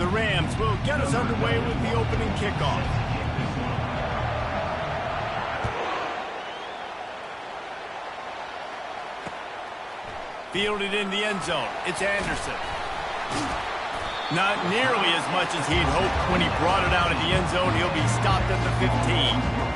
The Rams will get us underway with the opening kickoff. Fielded in the end zone. It's Anderson. Not nearly as much as he'd hoped when he brought it out of the end zone. He'll be stopped at the 15.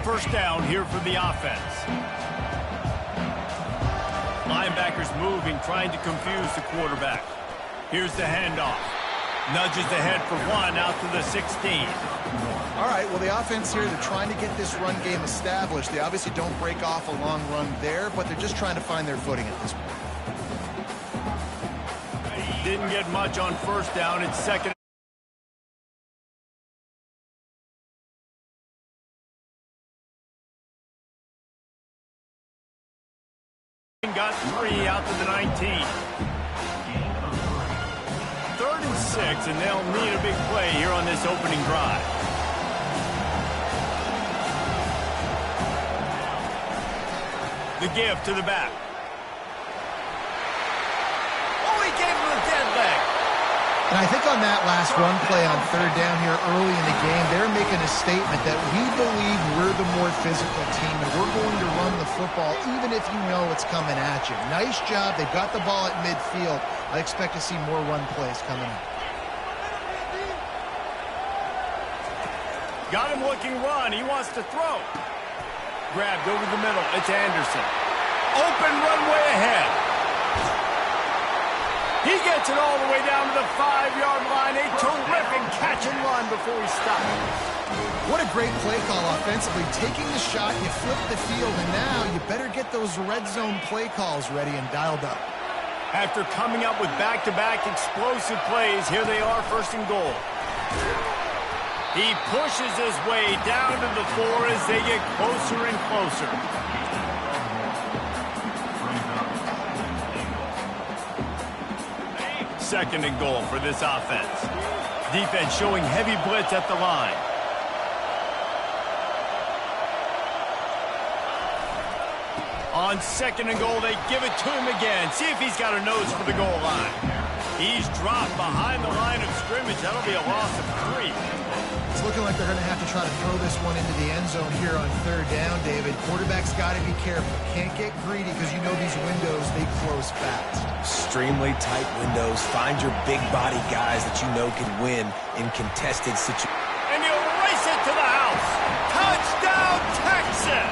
First down here for the offense. Linebackers moving, trying to confuse the quarterback. Here's the handoff. Nudges ahead for one, out to the 16. All right, well, the offense here, they're trying to get this run game established. They obviously don't break off a long run there, but they're just trying to find their footing at this point. Didn't get much on first down. It's second. Got 3 out to the 19. 3rd and 6, and they'll need a big play here on this opening drive. The give to the back. Oh, he gave him a dead leg. And I think on that last run play on 3rd down here early in the game, they're making a statement that we believe we're the more physical team and we're going to run the football even if you know it's coming at you. Nice job. They've got the ball at midfield. I expect to see more run plays coming up. Got him looking run. He wants to throw. Grabbed over the middle. It's Anderson. Open runway ahead. He gets it all the way down to the 5-yard line. A terrific catch and run before he stops. What a great play call offensively. Taking the shot, you flip the field, and now you better get those red zone play calls ready and dialed up. After coming up with back-to-back explosive plays, here they are, 1st and goal. He pushes his way down to the 4 as they get closer and closer. 2nd and goal for this offense. Defense showing heavy blitz at the line. On 2nd and goal, they give it to him again. See if he's got a nose for the goal line. He's dropped behind the line of scrimmage. That'll be a loss of 3. It's looking like they're going to have to try to throw this one into the end zone here on 3rd down, David. Quarterback's got to be careful. Can't get greedy because you know these windows, they close fast. Extremely tight windows. Find your big body guys that you know can win in contested situations. And he'll race it to the house. Touchdown, Texas!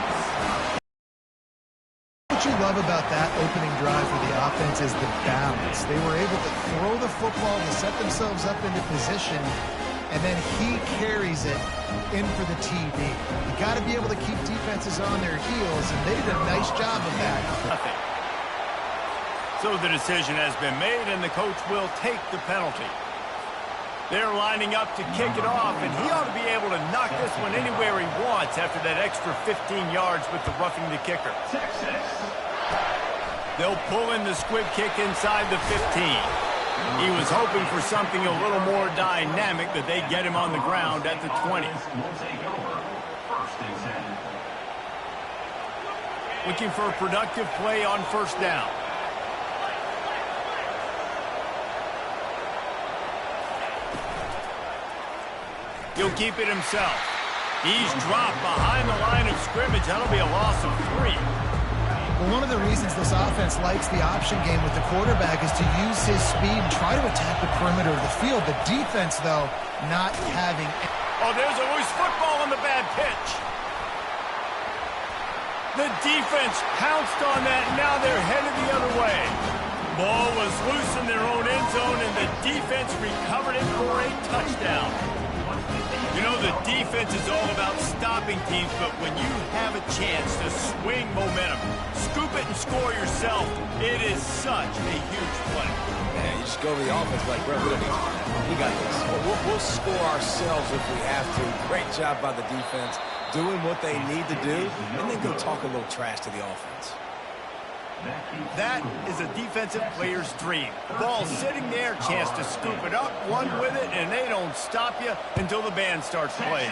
What you love about that opening drive for the offense is the balance. They were able to throw the football to set themselves up into position, and then he carries it in for the TD. You got to be able to keep defenses on their heels, and they did a nice job of that. So the decision has been made, and the coach will take the penalty. They're lining up to kick it off, and he ought to be able to knock this one anywhere he wants after that extra 15 yards with the roughing the kicker. They'll pull in the squib kick inside the 15. He was hoping for something a little more dynamic, but they get him on the ground at the 20. Looking for a productive play on 1st down. He'll keep it himself. He's dropped behind the line of scrimmage. That'll be a loss of 3. Well, one of the reasons this offense likes the option game with the quarterback is to use his speed and try to attack the perimeter of the field. The defense, though, not having... Oh, there's a loose football on the bad pitch. The defense pounced on that, and now they're headed the other way. Ball was loose in their own end zone, and the defense recovered it for a touchdown. You know, the defense is all about stopping teams, but when you have a chance to swing momentum, scoop it and score yourself, it is such a huge play. Man, you just go to the offense like, bro, we got this. We'll score ourselves if we have to. Great job by the defense, doing what they need to do, and then go talk a little trash to the offense. That is a defensive player's dream. Ball sitting there, chance to scoop it up, one with it, and they don't stop you until the band starts playing.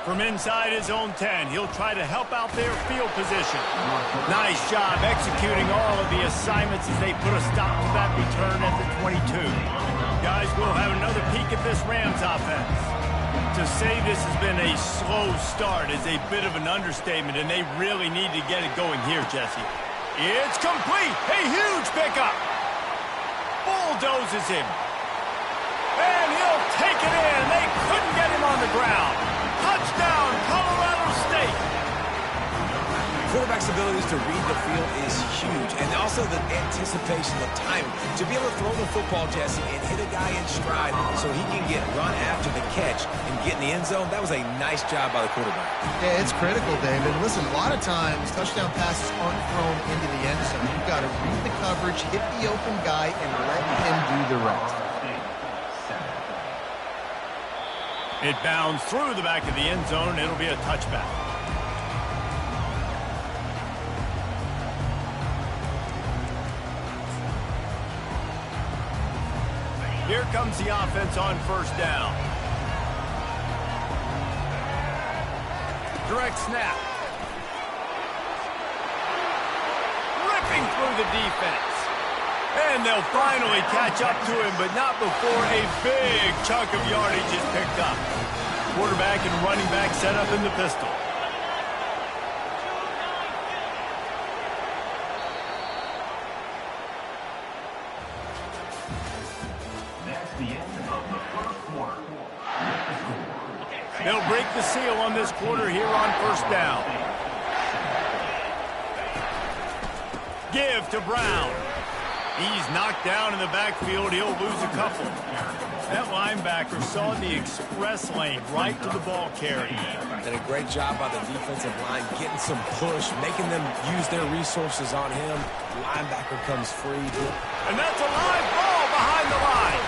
From inside his own 10, he'll try to help out their field position. Nice job executing all of the assignments as they put a stop to that return at the 22. Guys, we'll have another peek at this Rams offense. To say this has been a slow start is a bit of an understatement, and they really need to get it going here, Jesse. It's complete. A huge pickup. Bulldozes him. And he'll take it in. They couldn't get him on the ground. Touchdown, Colorado State. Quarterback's abilities to read the field is huge, and also the anticipation, the time to be able to throw the football, Jesse, and hit a guy in stride so he can get run after the catch and get in the end zone. That was a nice job by the quarterback. Yeah, it's critical, David. Listen, a lot of times touchdown passes aren't thrown into the end zone. You've got to read the coverage, hit the open guy, and let him do the rest. It bounds through the back of the end zone, and it'll be a touchback. Here comes the offense on first down. Direct snap. Ripping through the defense. And they'll finally catch up to him, but not before a big chunk of yardage is picked up. Quarterback and running back set up in the pistol. They'll break the seal on this quarter here on first down. Give to Brown. He's knocked down in the backfield. He'll lose a couple. That linebacker saw the express lane right to the ball carrier. Did a great job by the defensive line, getting some push, making them use their resources on him. Linebacker comes free. And that's a live ball behind the line.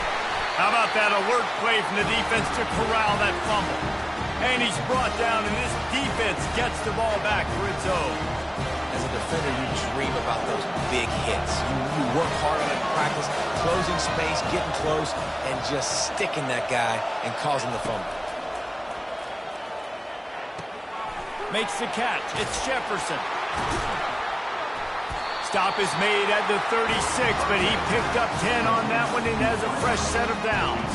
How about that alert play from the defense to corral that fumble? And he's brought down, and this defense gets the ball back for its own. As a defender, you dream about those big hits. You work hard on it in practice, closing space, getting close, and just sticking that guy and causing the fumble. Makes the catch. It's Jefferson. Stop is made at the 36, but he picked up 10 on that one and has a fresh set of downs.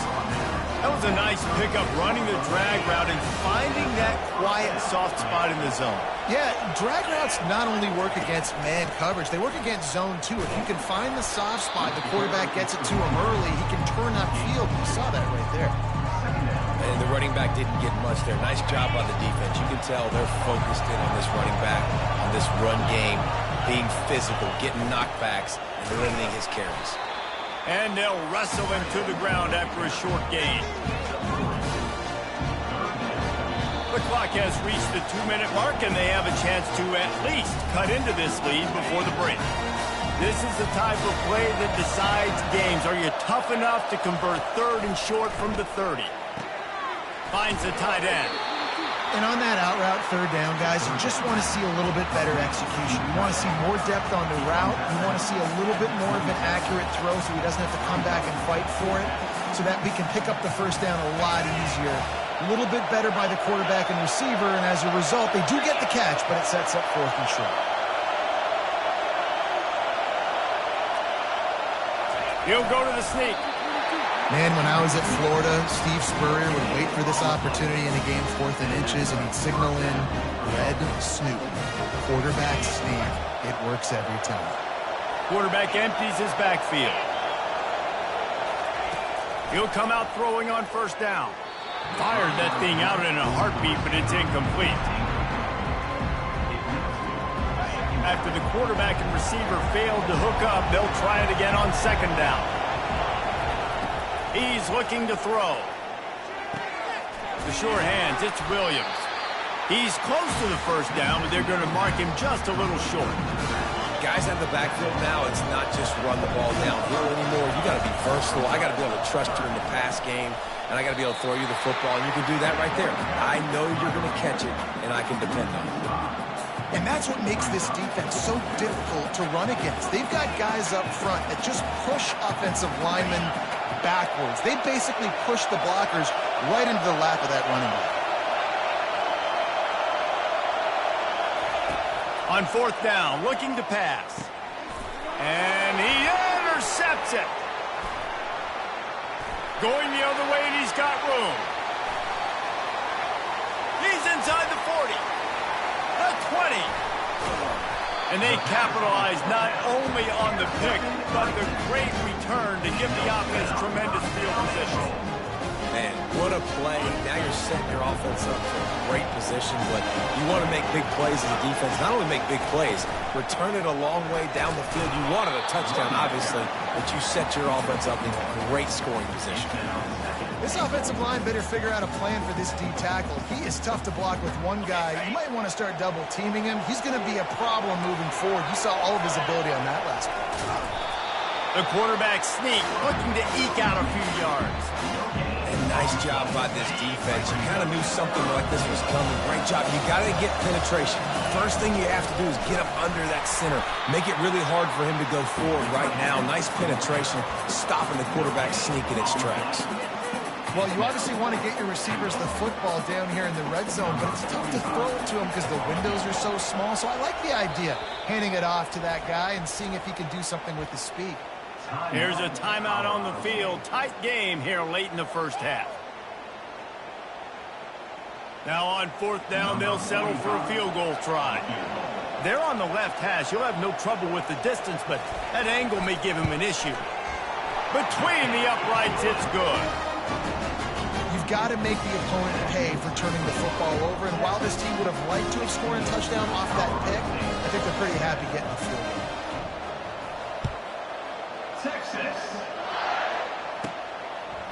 That was a nice pickup, running the drag route and finding that quiet, soft spot in the zone. Yeah, drag routes not only work against man coverage, they work against zone too. If you can find the soft spot, the quarterback gets it to him early, he can turn upfield. You saw that right there. And the running back didn't get much there. Nice job by the defense. You can tell they're focused in on this running back, on this run game, being physical, getting knockbacks, and limiting his carries. And they'll wrestle him to the ground after a short gain. The clock has reached the 2-minute mark, and they have a chance to at least cut into this lead before the break. This is the type of play that decides games. Are you tough enough to convert third and short from the 30? Finds the tight end. And on that out route, third down, guys, you just want to see a little bit better execution. You want to see more depth on the route. You want to see a little bit more of an accurate throw so he doesn't have to come back and fight for it, so that we can pick up the first down a lot easier. A little bit better by the quarterback and receiver, and as a result, they do get the catch, but it sets up fourth and short. He'll go to the sneak. Man, when I was at Florida, Steve Spurrier would wait for this opportunity in the game, 4th and inches, and he'd signal in red snoop, quarterback sneak. It works every time. Quarterback empties his backfield. He'll come out throwing on first down. Fired that thing out in a heartbeat, but it's incomplete. After the quarterback and receiver failed to hook up, they'll try it again on second down. He's looking to throw. The sure hands, it's Williams. He's close to the first down, but they're going to mark him just a little short. Guys out of the backfield now, it's not just run the ball downhill anymore. You got to be versatile. I got to be able to trust you in the pass game, and I got to be able to throw you the football, and you can do that right there. I know you're going to catch it, and I can depend on it. And that's what makes this defense so difficult to run against. They've got guys up front that just push offensive linemen backwards. They basically push the blockers right into the lap of that running back. On fourth down, looking to pass. And he intercepts it. Going the other way, and he's got room. He's inside the 40. The 20. And they capitalize not only on the pick, but the great return to give the offense tremendous field position. Man, what a play. Now you're setting your offense up for a great position, but you want to make big plays as a defense. Not only make big plays, return it a long way down the field. You wanted a touchdown, obviously, but you set your offense up in a great scoring position. This offensive line better figure out a plan for this D tackle. He is tough to block with one guy. You might want to start double teaming him. He's going to be a problem moving forward. You saw all of his ability on that last play. The quarterback sneak, looking to eke out a few yards. And nice job by this defense. You kind of knew something like this was coming. Great job. You got to get penetration. First thing you have to do is get up under that center. Make it really hard for him to go forward right now. Nice penetration, stopping the quarterback sneak in its tracks. Well, you obviously want to get your receivers the football down here in the red zone, but it's tough to throw it to them because the windows are so small. So I like the idea, handing it off to that guy and seeing if he can do something with his speed. Here's a timeout on the field. Tight game here late in the first half. Now on fourth down, they'll settle for a field goal try. They're on the left hash. You'll have no trouble with the distance, but that angle may give him an issue. Between the uprights, it's good. You've got to make the opponent pay for turning the football over, and while this team would have liked to have scored a touchdown off that pick, I think they're pretty happy getting a field goal. Texas.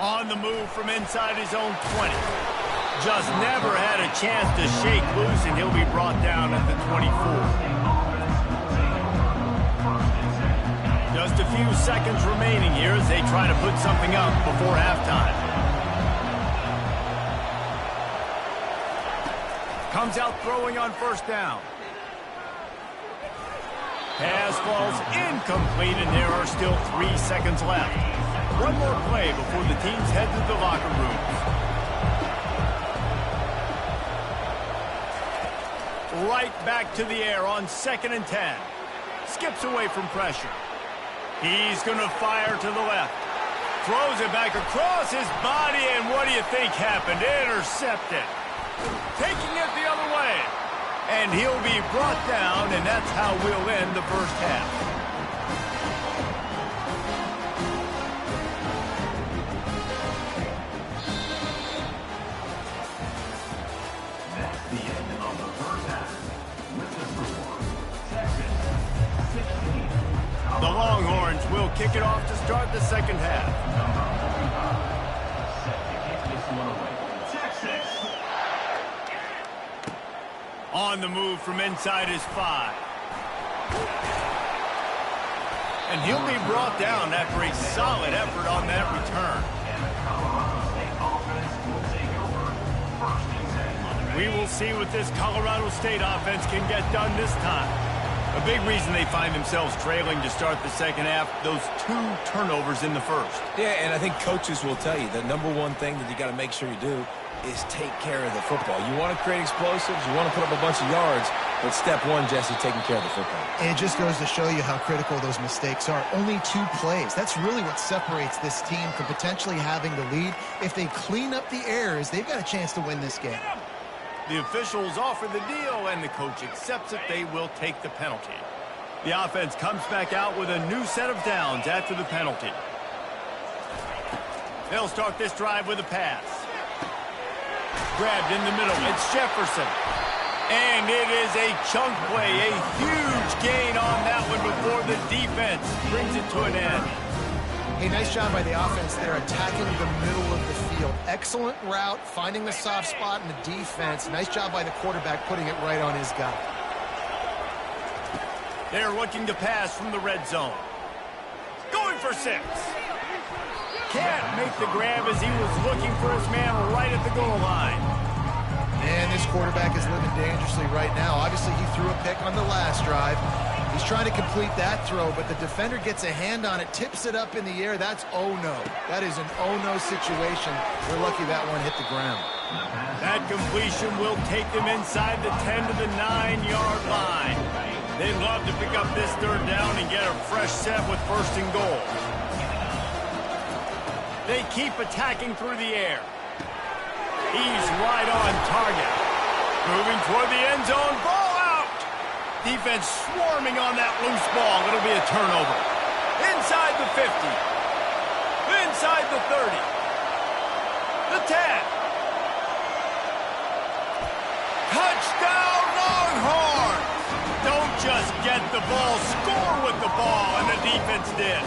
On the move from inside his own 20. Just never had a chance to shake loose, and he'll be brought down at the 24. Just a few seconds remaining here as they try to put something up before halftime. Comes out throwing on first down. Pass falls incomplete, and there are still 3 seconds left. One more play before the teams head to the locker rooms. Right back to the air on 2nd and 10. Skips away from pressure. He's going to fire to the left. Throws it back across his body, and what do you think happened? Intercepted. Taking it the other way. And he'll be brought down, and that's how we'll end the first half. That's the end of the first half. With the score, Texas 16. The Longhorns will kick it off to start the second half. Set to kick this one away. Texas. On the move from inside his 5. And he'll be brought down after a solid effort on that return. We will see what this Colorado State offense can get done this time. A big reason they find themselves trailing to start the second half, those 2 turnovers in the first. Yeah, and I think coaches will tell you the number one thing that you got to make sure you do is take care of the football. You want to create explosives, you want to put up a bunch of yards, but step one, Jesse, taking care of the football. And it just goes to show you how critical those mistakes are. Only 2 plays. That's really what separates this team from potentially having the lead. If they clean up the errors, they've got a chance to win this game. The officials offer the deal, and the coach accepts it. They will take the penalty. The offense comes back out with a new set of downs after the penalty. They'll start this drive with a pass. Grabbed in the middle. It's Jefferson. And it is a chunk play. A huge gain on that one before the defense brings it to an end. Hey, nice job by the offense there, attacking the middle of the field. Excellent route, finding the soft spot in the defense. Nice job by the quarterback putting it right on his guy. They're looking to pass from the red zone. Going for 6. Can't make the grab as he was looking for his man right at the goal line. And this quarterback is living dangerously right now. Obviously, he threw a pick on the last drive. He's trying to complete that throw, but the defender gets a hand on it, tips it up in the air. That's oh-no. That is an oh-no situation. We're lucky that one hit the ground. That completion will take them inside the 10 to the 9-yard line. They'd love to pick up this third down and get a fresh set with first and goal. They keep attacking through the air. He's right on target. Moving toward the end zone. Ball out. Defense swarming on that loose ball. It'll be a turnover. Inside the 50. Inside the 30. The 10. Touchdown Longhorns! Don't just get the ball, score with the ball, and the defense did.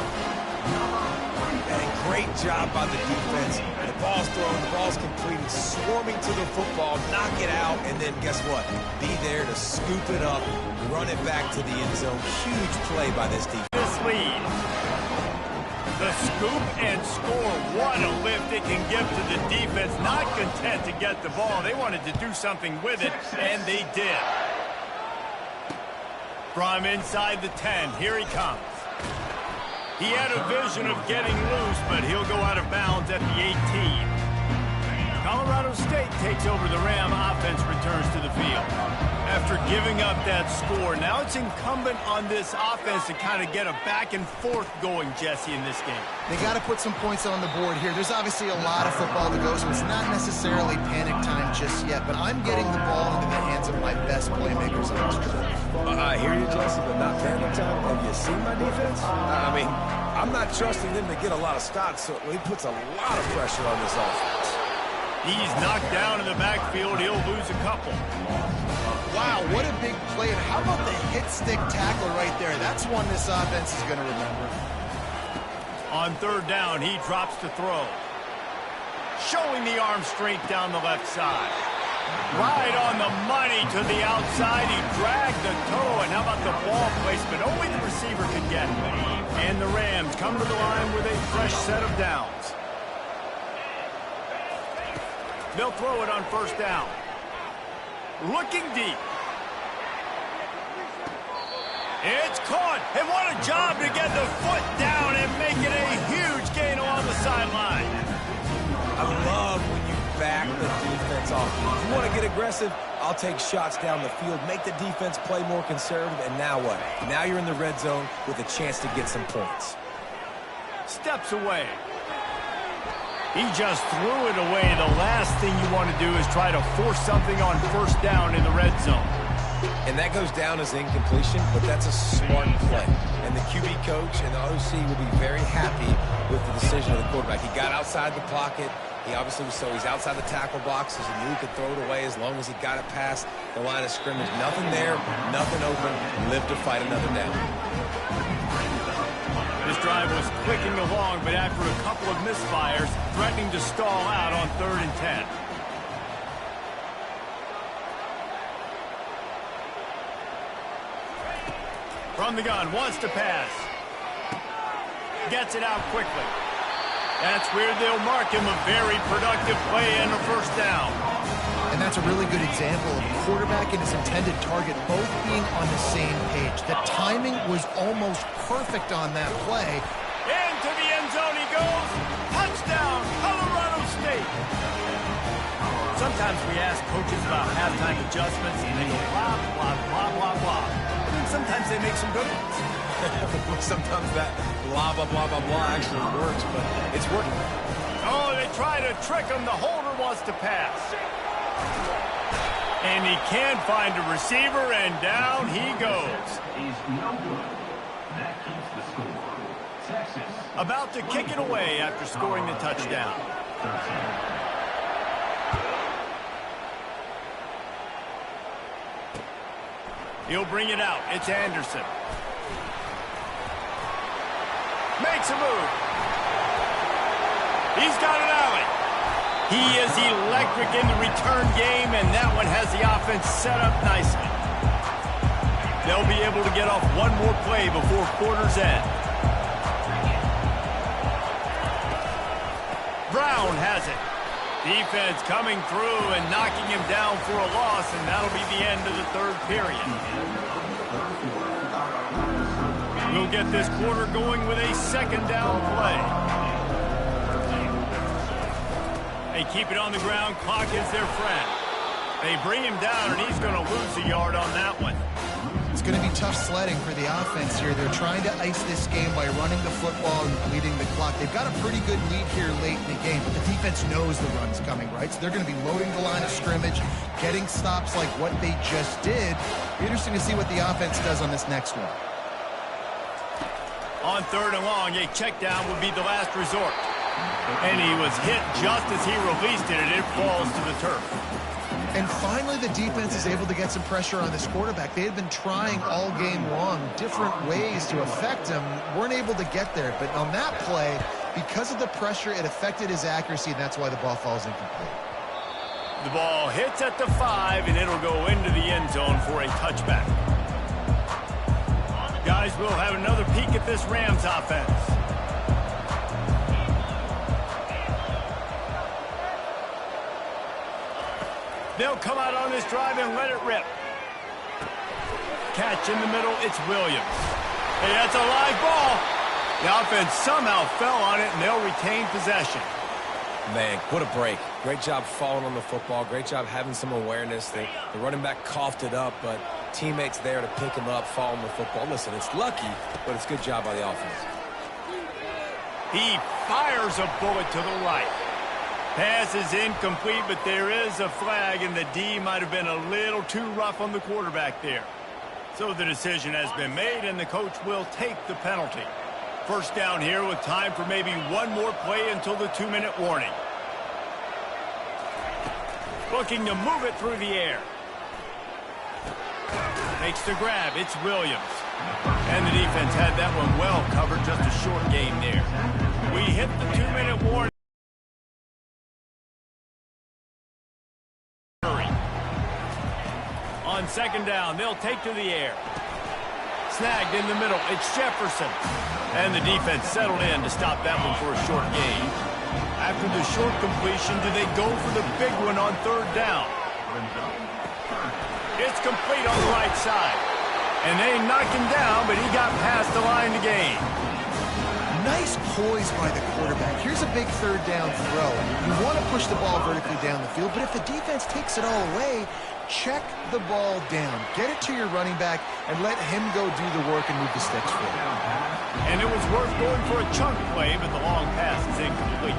And great job by the defense. The ball's thrown, the ball's completed, swarming to the football, knock it out, and then guess what? Be there to scoop it up, run it back to the end zone. Huge play by this defense. This lead. The scoop and score. What a lift it can give to the defense. Not content to get the ball. They wanted to do something with it, and they did. From inside the 10, here he comes. He had a vision of getting loose, but he'll go out of bounds at the 18. Colorado State takes over the Ram. Offense returns to the field. After giving up that score, now it's incumbent on this offense to kind of get a back and forth going, Jesse, in this game. They got to put some points on the board here. There's obviously a lot of football to go, so it's not necessarily panic time just yet, but I'm getting the ball into the hands of my best playmakers on this drive. I hear you, Jesse, but not panic time. Have you seen my defense? I mean, I'm not trusting them to get a lot of stops, so he puts a lot of pressure on this offense. He's knocked down in the backfield. He'll lose a couple. Wow, what a big play. And how about the hit stick tackle right there? That's one this offense is going to remember. On third down, he drops to throw. Showing the arm strength down the left side. Right on the money to the outside. He dragged the toe. And how about the ball placement? Only the receiver can get it. And the Rams come to the line with a fresh set of downs. They'll throw it on first down. Looking deep. It's caught. And what a job to get the foot down and make it a huge gain along the sideline. I love when you back the defense off. If you want to get aggressive, I'll take shots down the field, make the defense play more conservative, and now what? Now you're in the red zone with a chance to get some points. Steps away. He just threw it away. The last thing you want to do is try to force something on first down in the red zone. And that goes down as incompletion, but that's a smart play. And the QB coach and the OC will be very happy with the decision of the quarterback. He got outside the pocket. He obviously was so he's outside the tackle boxes. He knew he could throw it away as long as he got it past the line of scrimmage. Nothing there, nothing open. Live to fight another down. This drive was clicking along, but after a couple of misfires, threatening to stall out on 3rd and 10. From the gun, wants to pass. Gets it out quickly. That's where they'll mark him a very productive play and a first down. And that's a really good example of the quarterback and his intended target both being on the same page. The timing was almost perfect on that play. Into the end zone he goes. Touchdown, Colorado State. Sometimes we ask coaches about halftime adjustments, and they go blah, blah, blah, blah, blah. And then sometimes they make some good ones. Sometimes that blah, blah, blah, blah, blah actually works, but it's working. Oh, they try to trick him. The holder wants to pass. And he can't find a receiver, and down he goes. Is no good. That keeps the score. Texas. About to kick it away after scoring the touchdown. He'll bring it out. It's Anderson. Makes a move. He's got an alley. He is electric in the return game, and that one has the offense set up nicely. They'll be able to get off one more play before quarter's end. Brown has it. Defense coming through and knocking him down for a loss, and that'll be the end of the third period. We'll get this quarter going with a second down play. They keep it on the ground. Clock is their friend. They bring him down, and he's going to lose a yard on that one. It's going to be tough sledding for the offense here. They're trying to ice this game by running the football and bleeding the clock. They've got a pretty good lead here late in the game, but the defense knows the run's coming, right? So they're going to be loading the line of scrimmage, getting stops like what they just did. Be interesting to see what the offense does on this next one. On third and long, a check down would be the last resort. And he was hit just as he released it, and it falls to the turf. And finally, the defense is able to get some pressure on this quarterback. They had been trying all game long different ways to affect him. Weren't able to get there. But on that play, because of the pressure, it affected his accuracy, and that's why the ball falls incomplete. The ball hits at the 5, and it'll go into the end zone for a touchback. Guys, we'll have another peek at this Rams offense. They'll come out on this drive and let it rip. Catch in the middle, it's Williams. Hey, that's a live ball. The offense somehow fell on it, and they'll retain possession. Man, what a break. Great job falling on the football. Great job having some awareness. The running back coughed it up, but teammates there to pick him up, fall on the football. Listen, it's lucky, but it's a good job by the offense. He fires a bullet to the right. Pass is incomplete, but there is a flag, and the D might have been a little too rough on the quarterback there. So the decision has been made, and the coach will take the penalty. First down here with time for maybe one more play until the 2-minute warning. Looking to move it through the air. Makes the grab. It's Williams. And the defense had that one well covered. Just a short gain there. We hit the 2-minute warning. On second down, they'll take to the air. Snagged in the middle, it's Jefferson. And the defense settled in to stop that one for a short gain. After the short completion, do they go for the big one on third down? It's complete on the right side. And they knocked him down, but he got past the line to gain. Nice poise by the quarterback. Here's a big third down throw. You want to push the ball vertically down the field, but if the defense takes it all away, check the ball down. Get it to your running back and let him go do the work and move the sticks for you. And it was worth going for a chunk play, but the long pass is incomplete.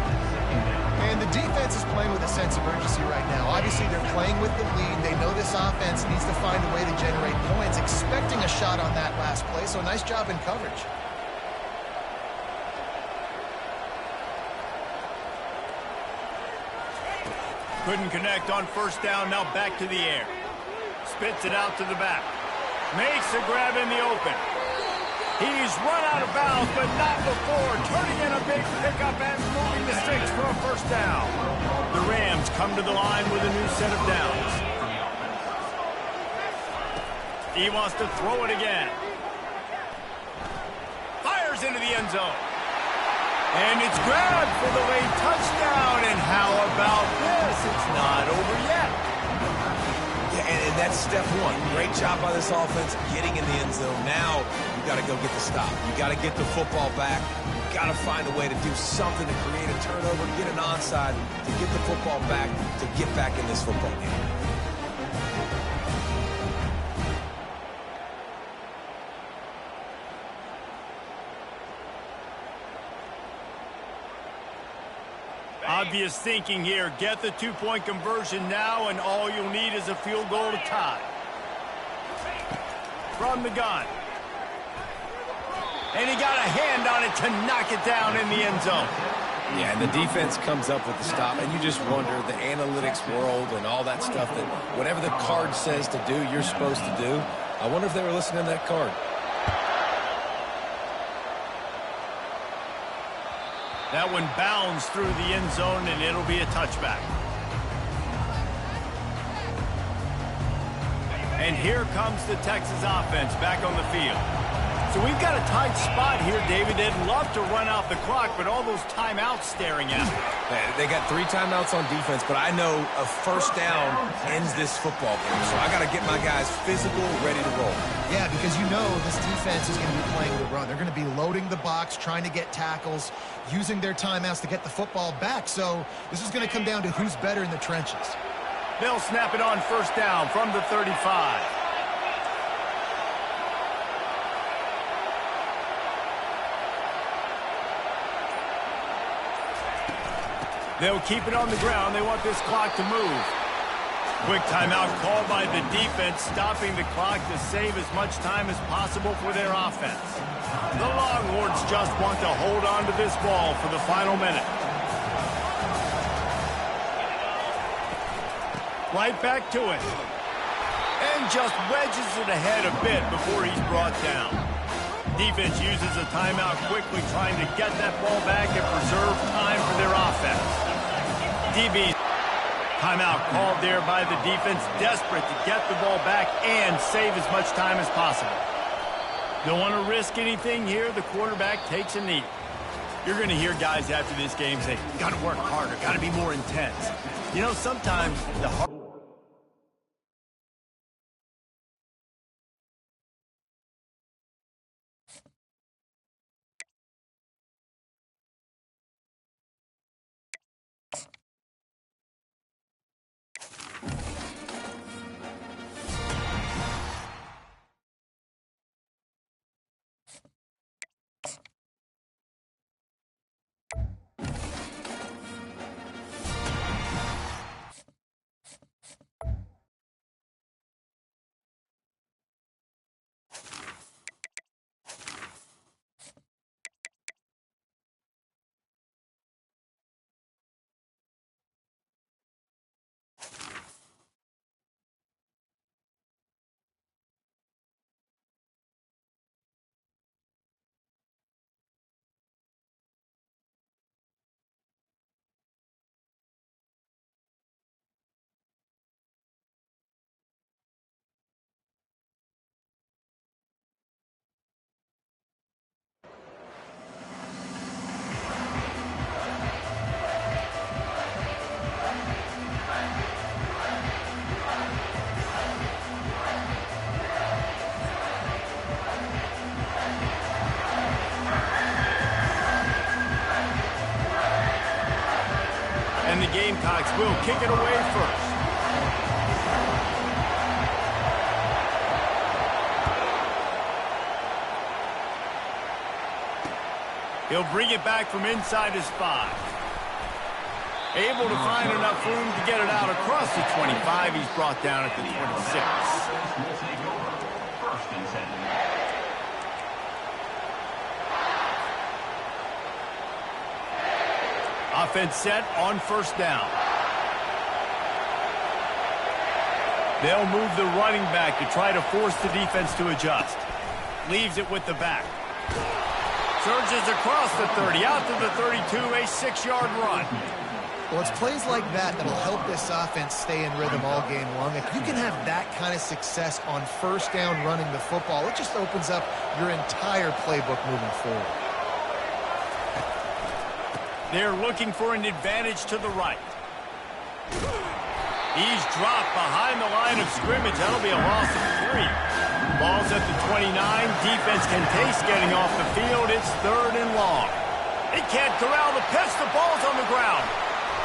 And the defense is playing with a sense of urgency right now. Obviously, they're playing with the lead. They know this offense needs to find a way to generate points, expecting a shot on that last play, so nice job in coverage. Couldn't connect on first down, now back to the air. Spits it out to the back. Makes a grab in the open. He's run out of bounds, but not before. Turning in a big pickup and moving the sticks for a first down. The Rams come to the line with a new set of downs. He wants to throw it again. Fires into the end zone. And it's grabbed for the late touchdown. And how about this? It's not over yet. Yeah, and that's step one. Great job by this offense getting in the end zone. Now you got to go get the stop. You got to get the football back. You got to find a way to do something to create a turnover, get an onside, to get the football back, to get back in this football game. Obvious thinking here. Get the two-point conversion now, and all you'll need is a field goal to tie. From the gun. And he got a hand on it to knock it down in the end zone. Yeah, and the defense comes up with the stop, and you just wonder, the analytics world and all that stuff, that whatever the card says to do, you're supposed to do. I wonder if they were listening to that card. That one bounds through the end zone, and it'll be a touchback. And here comes the Texas offense back on the field. So we've got a tight spot here, David. They'd love to run out the clock, but all those timeouts staring at them. They got 3 timeouts on defense, but I know a first down ends this football game. So I got to get my guys physical, ready to roll. Yeah, because you know this defense is going to be playing the run. They're going to be loading the box, trying to get tackles, using their timeouts to get the football back. So this is going to come down to who's better in the trenches. They'll snap it on first down from the 35. They'll keep it on the ground. They want this clock to move. Quick timeout called by the defense, stopping the clock to save as much time as possible for their offense. The Longhorns just want to hold on to this ball for the final minute. Right back to it. And just wedges it ahead a bit before he's brought down. Defense uses a timeout quickly, trying to get that ball back and preserve time for their offense. DB timeout called there by the defense, desperate to get the ball back and save as much time as possible. Don't want to risk anything here. The quarterback takes a knee. You're going to hear guys after this game say, got to work harder, got to be more intense. You know, sometimes the hard and the Gamecocks will kick it away first. He'll bring it back from inside his 5. Able to find enough room to get it out across the 25. He's brought down at the 26. Will take over. First and 10. Offense set on first down. They'll move the running back to try to force the defense to adjust. Leaves it with the back. Surges across the 30, out to the 32, a 6-yard run. Well, it's plays like that that'll help this offense stay in rhythm all game long. If you can have that kind of success on first down running the football, it just opens up your entire playbook moving forward. They're looking for an advantage to the right. He's dropped behind the line of scrimmage. That'll be a loss of 3. Ball's at the 29. Defense can taste getting off the field. It's 3rd and long. They can't corral the pitch. The ball's on the ground.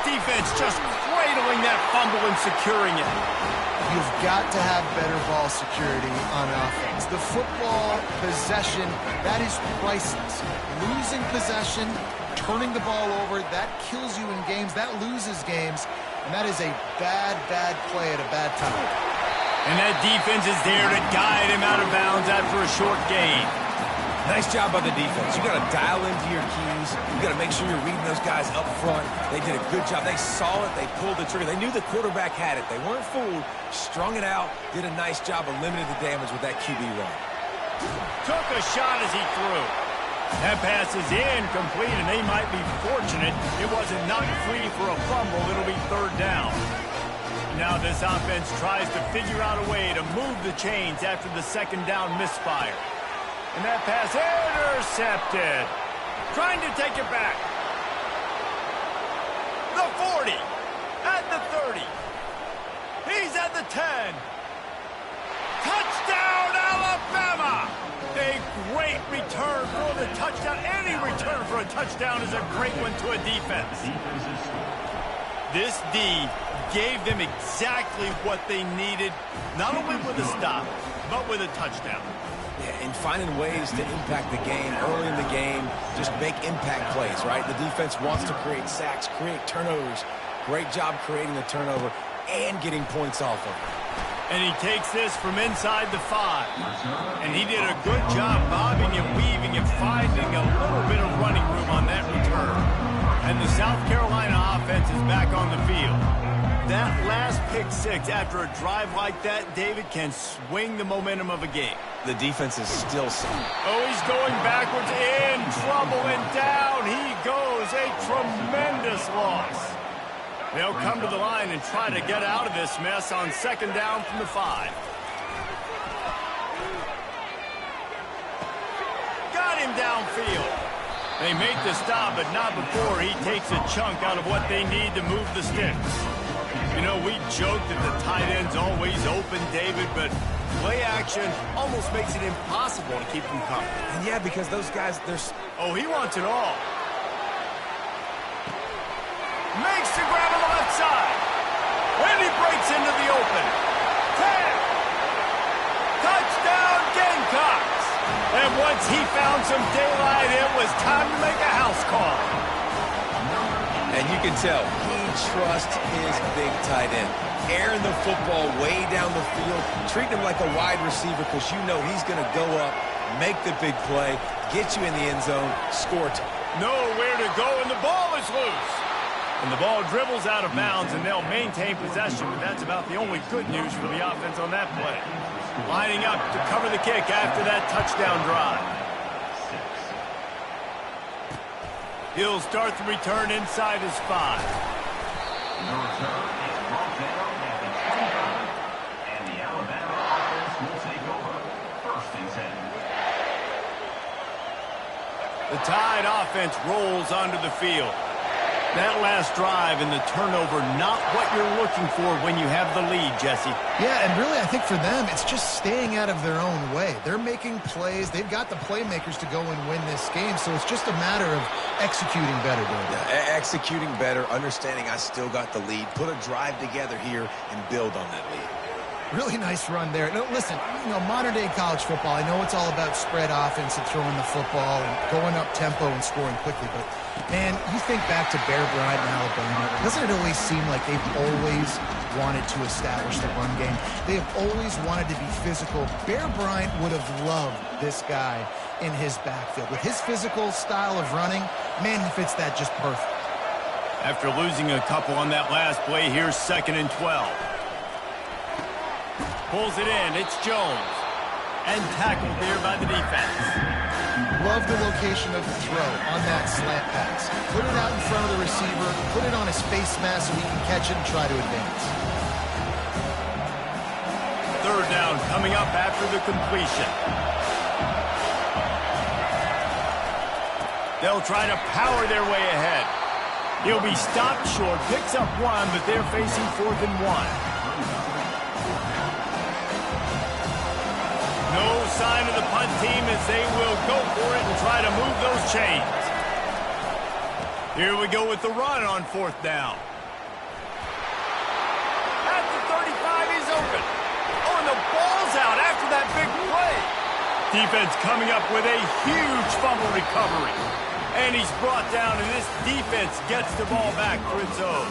Defense just cradling that fumble and securing it. You've got to have better ball security on offense. The football possession, that is priceless. Losing possession, turning the ball over, that kills you in games. That loses games. And that is a bad, bad play at a bad time. And that defense is there to guide him out of bounds after a short gain. Nice job by the defense. You got to dial into your keys. You got to make sure you're reading those guys up front. They did a good job. They saw it. They pulled the trigger. They knew the quarterback had it. They weren't fooled. Strung it out. Did a nice job of limiting the damage with that QB run. Took a shot as he threw. That pass is incomplete, and they might be fortunate it wasn't knocked free for a fumble. It'll be 3rd down. Now this offense tries to figure out a way to move the chains after the 2nd down misfire. And that pass intercepted. Trying to take it back. The 40. At the 30. He's at the 10. Touchdown, Alabama! A great return for the touchdown. Any return for a touchdown is a great one to a defense. This D gave them exactly what they needed, not only with a stop, but with a touchdown. Yeah, and finding ways to impact the game early in the game, just make impact plays, right? The defense wants to create sacks, create turnovers. Great job creating the turnover and getting points off of it. And he takes this from inside the 5. And he did a good job bobbing and weaving and finding a little bit of running room on that return. And the South Carolina offense is back on the field. That last pick 6 after a drive like that, David, can swing the momentum of a game. The defense is still... Oh, he's going backwards, in trouble, and down he goes. A tremendous loss. They'll come to the line and try to get out of this mess on 2nd down from the 5. Got him downfield. They make the stop, but not before he takes a chunk out of what they need to move the sticks. You know, we joke that the tight end's always open, David, but play action almost makes it impossible to keep them coming. And yeah, because those guys, Oh, he wants it all. Makes the grab on the left side. And he breaks into the open. 10. Touchdown, Gamecocks. And once he found some daylight, it was time to make a house call. and you can tell he trusts his big tight end. Airing the football way down the field, treating him like a wide receiver because you know he's going to go up, make the big play, get you in the end zone, score. Nowhere to go, and the ball is loose. And the ball dribbles out of bounds, and they'll maintain possession, but that's about the only good news for the offense on that play. Lining up to cover the kick after that touchdown drive. He'll start the return inside his 5. The return is brought down at the 25, and the Alabama offense will take over. 1st and 10. The Tide offense rolls onto the field. That last drive and the turnover, not what you're looking for when you have the lead, Jesse. Yeah, and really I think for them, it's just staying out of their own way. They're making plays. They've got the playmakers to go and win this game, so it's just a matter of executing better. Executing better, understanding I still got the lead, put a drive together here and build on that lead. Really nice run there. No, listen, modern-day college football, I know it's all about spread offense and throwing the football and going up tempo and scoring quickly, but, man, you think back to Bear Bryant in Alabama, doesn't it always seem like they've always wanted to establish the run game? They have always wanted to be physical. Bear Bryant would have loved this guy in his backfield. With his physical style of running, man, he fits that just perfect. After losing a couple on that last play, here's 2nd and 12. Pulls it in, it's Jones. And tackled there by the defense. Love the location of the throw on that slant pass. Put it out in front of the receiver, put it on his face mask so he can catch it and try to advance. 3rd down coming up after the completion. They'll try to power their way ahead. He'll be stopped short, picks up 1, but they're facing 4th and 1. No sign of the punt team as they will go for it and try to move those chains. Here we go with the run on 4th down. At the 35, he's open. Oh, and the ball's out after that big play. Defense coming up with a huge fumble recovery. And he's brought down, and this defense gets the ball back for its own.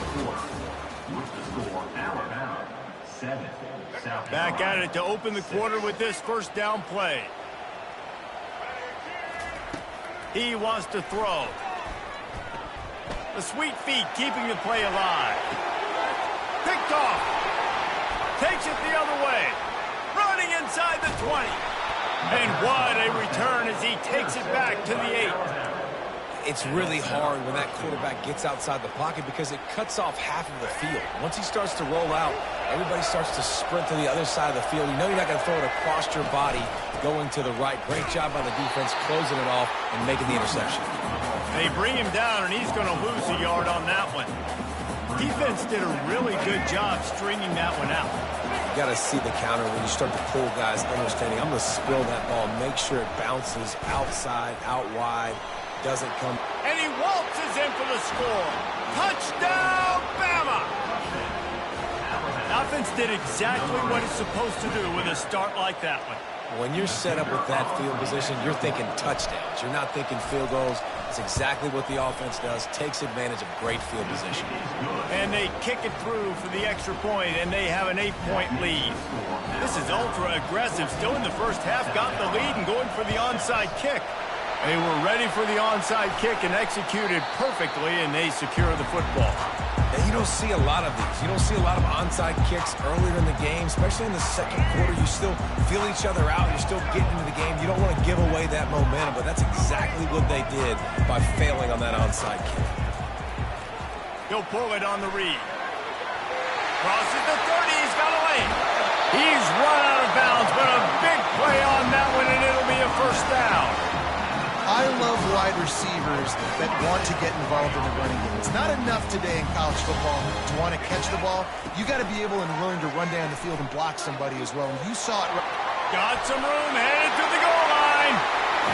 With the score, Alabama 7. Back at it to open the quarter with this 1st down play. He wants to throw. The sweet feet keeping the play alive. Picked off. Takes it the other way. Running inside the 20. And what a return as he takes it back to the 8. It's really hard when that quarterback gets outside the pocket because it cuts off half of the field. Once he starts to roll out, everybody starts to sprint to the other side of the field. You know you're not going to throw it across your body going to the right. Great job by the defense closing it off and making the interception. They bring him down, and he's going to lose a yard on that one. Defense did a really good job stringing that one out. You got to see the counter when you start to pull guys understanding. I'm going to spill that ball, make sure it bounces outside, out wide, doesn't come. And he waltzes in for the score. Touchdown, Bama! Offense did exactly what it's supposed to do with a start like that one. When you're set up with that field position, you're thinking touchdowns. You're not thinking field goals. It's exactly what the offense does, takes advantage of great field position. And they kick it through for the extra point, and they have an 8-point lead. This is ultra aggressive. Still in the first half, got the lead and going for the onside kick. They were ready for the onside kick and executed perfectly, and they secure the football. And you don't see a lot of these. You don't see a lot of onside kicks earlier in the game, especially in the second quarter. You still feel each other out. You're still getting into the game. You don't want to give away that momentum, but that's exactly what they did by failing on that onside kick. He'll pull it on the read. Crosses the 30. He's got a lane. He's run out of bounds, but a big play on that one, and it'll be a first down. I love wide receivers that want to get involved in the running game. It's not enough today in college football to want to catch the ball. You got to be able and willing to run down the field and block somebody as well. And you saw it. Got some room, headed to the goal line,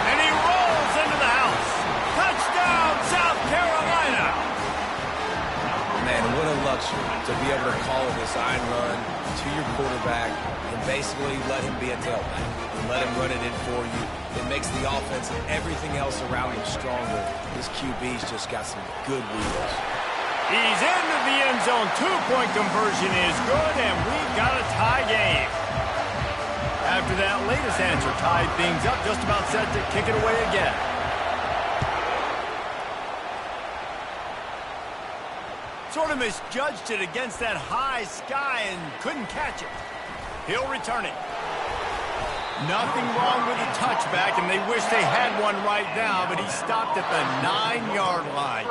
and he rolls into the house. Touchdown, South Carolina. Man, what a luxury to be able to call a design run to your quarterback and basically let him be a tailback and let him run it in for you. It makes the offense and everything else around him stronger. This QB's just got some good wheels. He's into the end zone. 2-point conversion is good, and we've got a tie game. After that latest answer tied things up, just about set to kick it away again. Sort of misjudged it against that high sky and couldn't catch it. He'll return it. Nothing wrong with the touchback, and they wish they had one right now, but he stopped at the 9-yard line.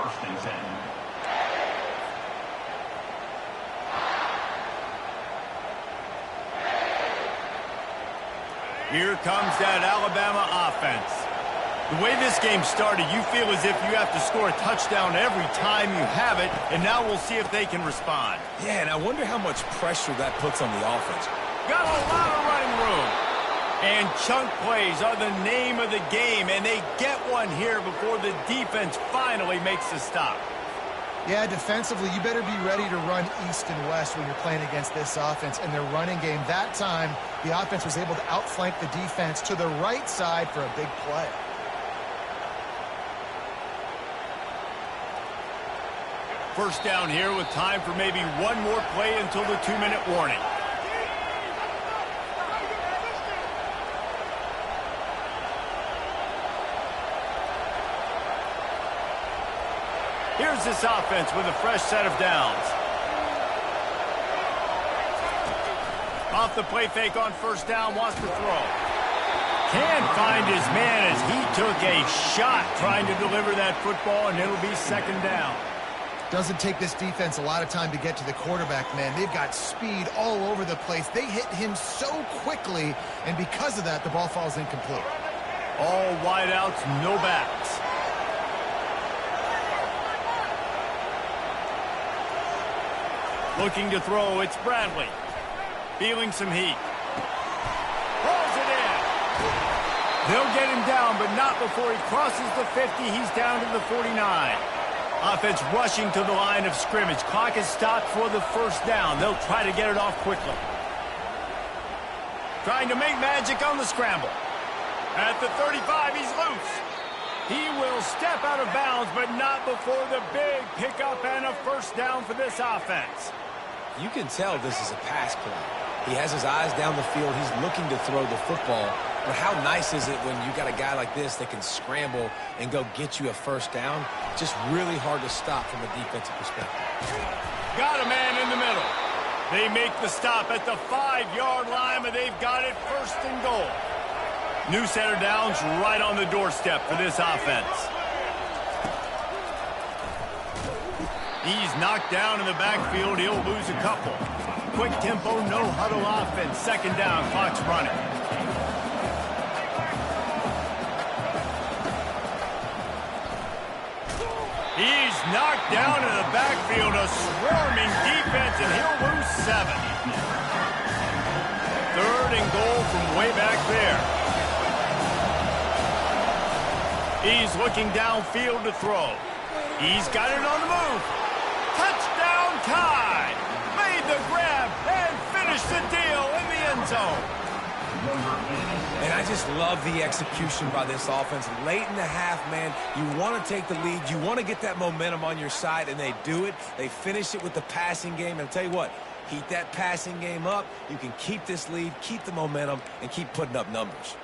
Here comes that Alabama offense. The way this game started, you feel as if you have to score a touchdown every time you have it, and now we'll see if they can respond. Yeah, and I wonder how much pressure that puts on the offense. Got a lot of running room. And chunk plays are the name of the game, and they get one here before the defense finally makes the stop. Yeah, defensively, you better be ready to run east and west when you're playing against this offense and their running game. That time, the offense was able to outflank the defense to the right side for a big play. First down here with time for maybe one more play until the 2-minute warning. Here's this offense with a fresh set of downs. Off the play fake on first down, wants to throw. Can't find his man as he took a shot trying to deliver that football, and it'll be second down. Doesn't take this defense a lot of time to get to the quarterback, man. They've got speed all over the place. They hit him so quickly, and because of that, the ball falls incomplete. All wideouts, no backs. Looking to throw, it's Bradley. Feeling some heat. Rolls it in. They'll get him down, but not before he crosses the 50. He's down to the 49. Offense rushing to the line of scrimmage. Clock is stopped for the first down. They'll try to get it off quickly. Trying to make magic on the scramble. At the 35, he's loose. He will step out of bounds, but not before the big pickup and a first down for this offense. You can tell this is a pass play. He has his eyes down the field. He's looking to throw the football. But how nice is it when you got a guy like this that can scramble and go get you a first down? Just really hard to stop from a defensive perspective. Got a man in the middle. They make the stop at the 5-yard line, but they've got it first and goal. New set of downs right on the doorstep for this offense. He's knocked down in the backfield. He'll lose a couple. Quick tempo, no huddle offense. Second down, clock's running. He's knocked down in the backfield. A swarming defense, and he'll lose 7. Third and goal from way back there. He's looking downfield to throw. He's got it on the move. Touchdown, Tide. Made the grab and finished the deal in the end zone. And I just love the execution by this offense. Late in the half, man, you want to take the lead. You want to get that momentum on your side, and they do it. They finish it with the passing game. And I'll tell you what, keep that passing game up. You can keep this lead, keep the momentum, and keep putting up numbers.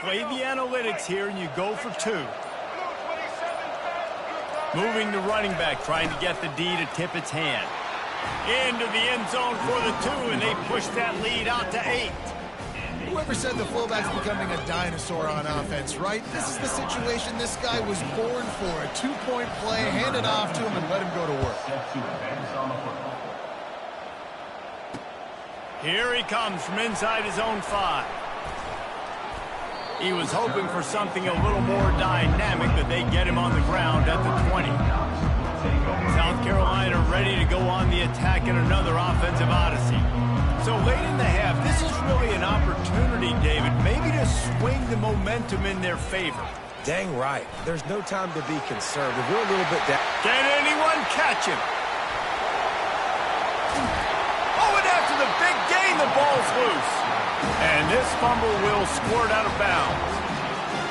Play the analytics here, and you go for 2. Moving the running back, trying to get the D to tip its hand. Into the end zone for the 2, and they push that lead out to 8. Whoever said the fullback's becoming a dinosaur on offense, right? This is the situation this guy was born for. A 2-point play, hand it off to him and let him go to work. Here he comes from inside his own 5. He was hoping for something a little more dynamic, but they get him on the ground at the 20. South Carolina ready to go on the attack in another offensive odyssey. So late in the half, this is really an opportunity, David, maybe to swing the momentum in their favor. Dang right. There's no time to be conservative. We're a little bit down. Can anyone catch him? Oh, and after the big gain, the ball's loose. And this fumble will squirt out of bounds.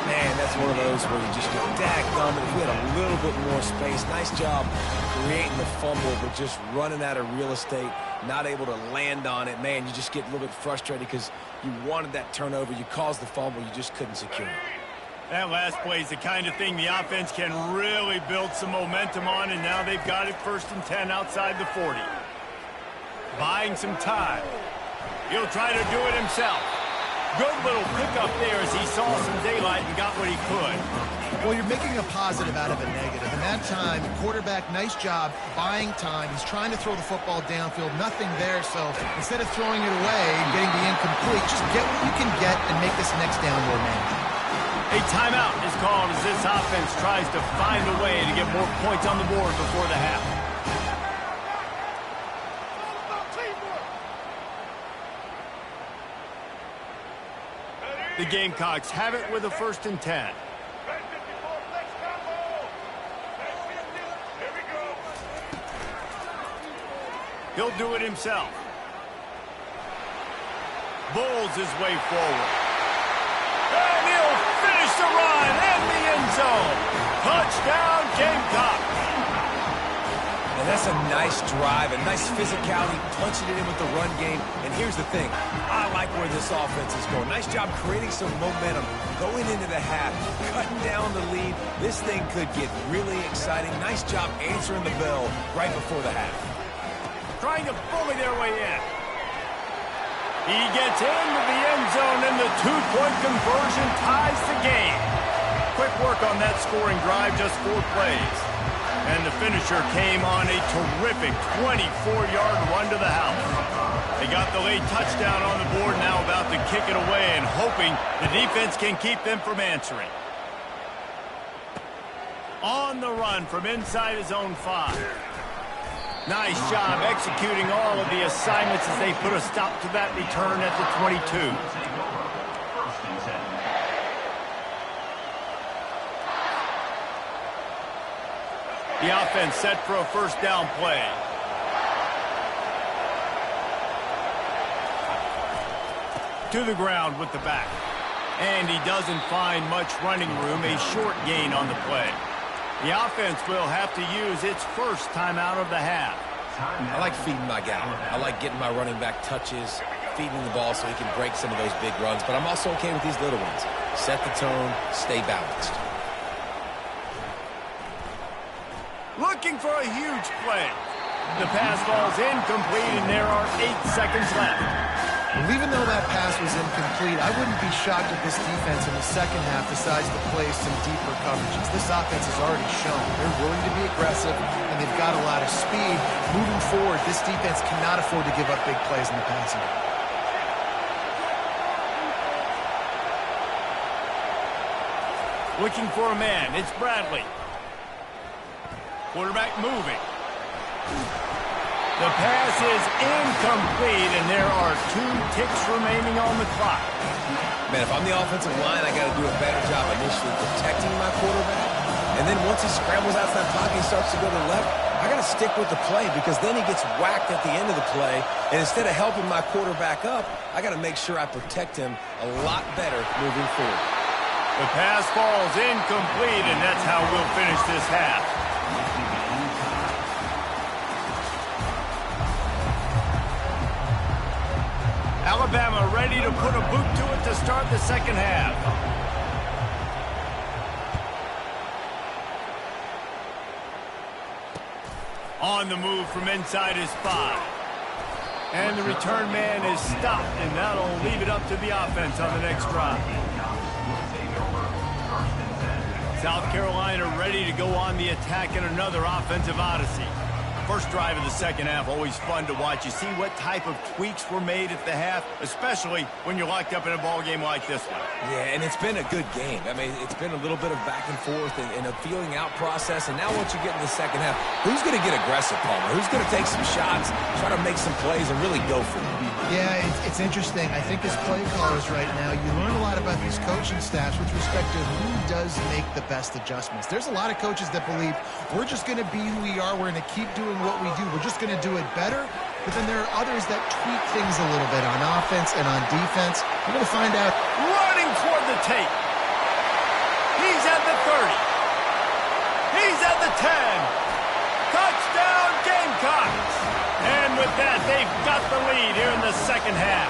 Man, that's one of those where you just go, daggum, if we had a little bit more space. Nice job creating the fumble, but just running out of real estate, not able to land on it. Man, you just get a little bit frustrated because you wanted that turnover. You caused the fumble. You just couldn't secure it. That last play is the kind of thing the offense can really build some momentum on, and now they've got it 1st and 10 outside the 40. Buying some time. He'll try to do it himself. Good little pickup there as he saw some daylight and got what he could. Well, you're making a positive out of a negative. And that time, quarterback, nice job buying time. He's trying to throw the football downfield. Nothing there, so instead of throwing it away, getting the incomplete, just get what you can get and make this next down more manageable. A timeout is called as this offense tries to find a way to get more points on the board before the half. The Gamecocks have it with a 1st and 10. He'll do it himself. Bowls his way forward. And he'll finish the run in the end zone. Touchdown, Gamecocks. And that's a nice drive, a nice physicality, punching it in with the run game. And here's the thing. I like where this offense is going. Nice job creating some momentum, going into the half, cutting down the lead. This thing could get really exciting. Nice job answering the bell right before the half. Trying to bully their way in. He gets into the end zone, and the 2-point conversion ties the game. Quick work on that scoring drive, just 4 plays. And the finisher came on a terrific 24-yard run to the house. They got the late touchdown on the board, now about to kick it away and hoping the defense can keep them from answering. On the run from inside his own 5. Nice job executing all of the assignments as they put a stop to that return at the 22. The offense set for a 1st down play. To the ground with the back. And he doesn't find much running room, a short gain on the play. The offense will have to use its 1st timeout of the half. I like feeding my guy. I like getting my running back touches, feeding the ball so he can break some of those big runs. But I'm also okay with these little ones. Set the tone, stay balanced. Looking for a huge play. The pass ball's incomplete, and there are 8 seconds left. Well, even though that pass was incomplete, I wouldn't be shocked if this defense in the second half decides to play some deeper coverages. This offense has already shown they're willing to be aggressive, and they've got a lot of speed. Moving forward, this defense cannot afford to give up big plays in the passing game. Looking for a man. It's Bradley. Quarterback moving. The pass is incomplete, and there are 2 ticks remaining on the clock. Man, if I'm the offensive line, I got to do a better job initially protecting my quarterback. And then once he scrambles out of that pocket, he starts to go to the left, I got to stick with the play because then he gets whacked at the end of the play. And instead of helping my quarterback up, I got to make sure I protect him a lot better moving forward. The pass falls incomplete, and that's how we'll finish this half. Alabama ready to put a boot to it to start the second half. On the move from inside his 5. And the return man is stopped, and that'll leave it up to the offense on the next drive. South Carolina ready to go on the attack in another offensive odyssey. First drive of the second half, always fun to watch. You see what type of tweaks were made at the half, especially when you're locked up in a ball game like this one. Yeah, and it's been a good game. I mean, it's been a little bit of back and forth and a feeling out process. And now once you get in the second half, who's going to get aggressive, Palmer? Who's going to take some shots, try to make some plays, and really go for it? Yeah, it's interesting. I think as play callers right now, you learn a lot about these coaching staffs with respect to who does make the best adjustments. There's a lot of coaches that believe we're just going to be who we are. We're going to keep doing what we do. We're just going to do it better. But then there are others that tweak things a little bit on offense and on defense. We're going to find out. Running toward the tape. He's at the 30. He's at the 10. Touchdown Gamecocks. And with that, they've got the lead here in the second half.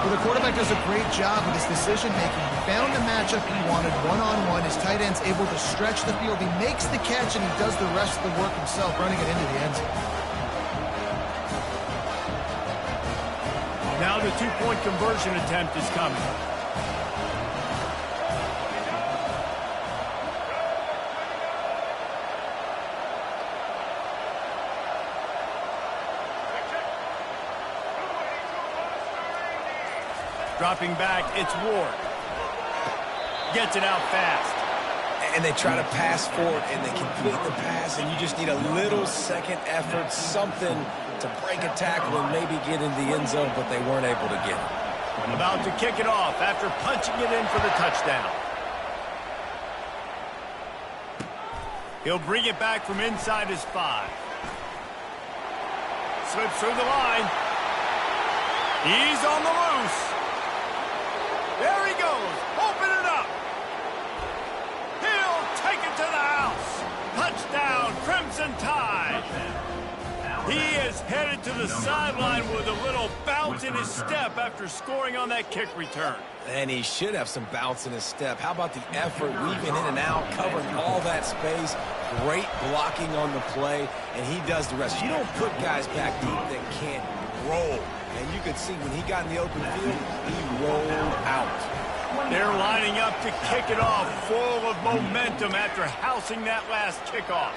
Well, the quarterback does a great job with his decision-making. He found the matchup he wanted one-on-one. His tight end's able to stretch the field. He makes the catch, and he does the rest of the work himself, running it into the end zone. Now the 2-point conversion attempt is coming. Dropping back, it's Ward. Gets it out fast. And they try to pass forward, and they complete the pass, and you just need a little second effort, something to break a tackle and maybe get into the end zone, but they weren't able to get it. About to kick it off after punching it in for the touchdown. He'll bring it back from inside his 5. Slips through the line. He's on the loose. There he goes. Open it up. He'll take it to the house. Touchdown, Crimson Tide. He is headed to the sideline with a little bounce in his step after scoring on that kick return. And he should have some bounce in his step. How about the effort, weaving in and out, covering all that space, great blocking on the play, and he does the rest. You don't put guys back deep that can't roll. And you could see when he got in the open field, he rolled out. They're lining up to kick it off, full of momentum after housing that last kickoff.